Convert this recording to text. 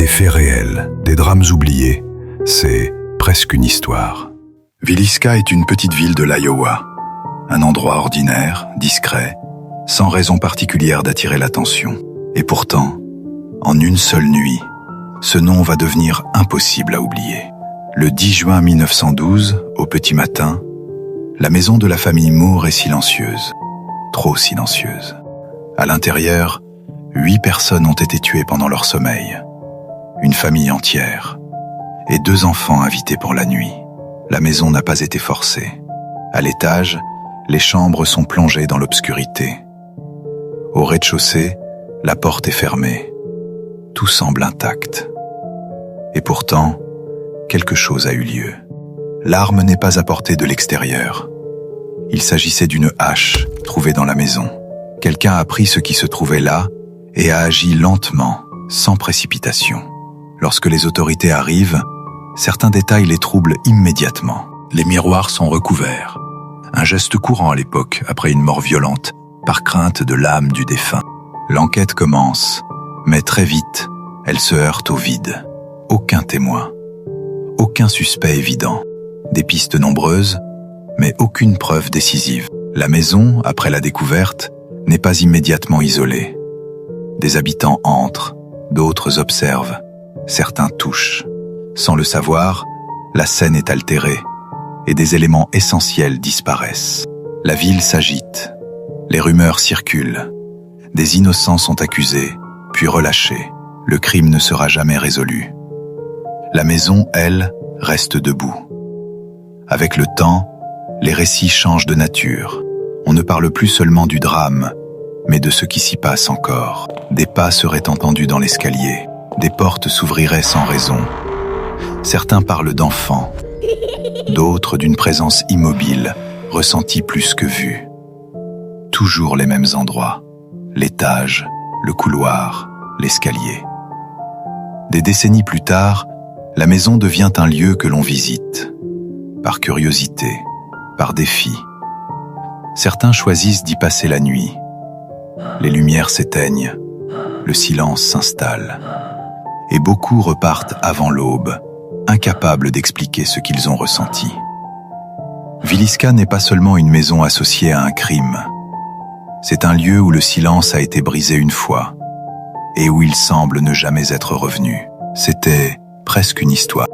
Des faits réels, des drames oubliés, c'est presque une histoire. Villisca est une petite ville de l'Iowa. Un endroit ordinaire, discret, sans raison particulière d'attirer l'attention. Et pourtant, en une seule nuit, ce nom va devenir impossible à oublier. Le 10 juin 1912, au petit matin, la maison de la famille Moore est silencieuse, trop silencieuse. À l'intérieur, 8 personnes ont été tuées pendant leur sommeil. Une famille entière et 2 enfants invités pour la nuit. La maison n'a pas été forcée. À l'étage, les chambres sont plongées dans l'obscurité. Au rez-de-chaussée, la porte est fermée. Tout semble intact. Et pourtant, quelque chose a eu lieu. L'arme n'est pas apportée de l'extérieur. Il s'agissait d'une hache trouvée dans la maison. Quelqu'un a pris ce qui se trouvait là et a agi lentement, sans précipitation. Lorsque les autorités arrivent, certains détails les troublent immédiatement. Les miroirs sont recouverts. Un geste courant à l'époque, après une mort violente, par crainte de l'âme du défunt. L'enquête commence, mais très vite, elle se heurte au vide. Aucun témoin, aucun suspect évident. Des pistes nombreuses, mais aucune preuve décisive. La maison, après la découverte, n'est pas immédiatement isolée. Des habitants entrent, d'autres observent. Certains touchent. Sans le savoir, la scène est altérée et des éléments essentiels disparaissent. La ville s'agite. Les rumeurs circulent. Des innocents sont accusés, puis relâchés. Le crime ne sera jamais résolu. La maison, elle, reste debout. Avec le temps, les récits changent de nature. On ne parle plus seulement du drame, mais de ce qui s'y passe encore. Des pas seraient entendus dans l'escalier. Des portes s'ouvriraient sans raison. Certains parlent d'enfants, d'autres d'une présence immobile, ressentie plus que vue. Toujours les mêmes endroits, l'étage, le couloir, l'escalier. Des décennies plus tard, la maison devient un lieu que l'on visite, par curiosité, par défi. Certains choisissent d'y passer la nuit. Les lumières s'éteignent, le silence s'installe. Et beaucoup repartent avant l'aube, incapables d'expliquer ce qu'ils ont ressenti. Villisca n'est pas seulement une maison associée à un crime. C'est un lieu où le silence a été brisé une fois et où il semble ne jamais être revenu. C'était presque une histoire.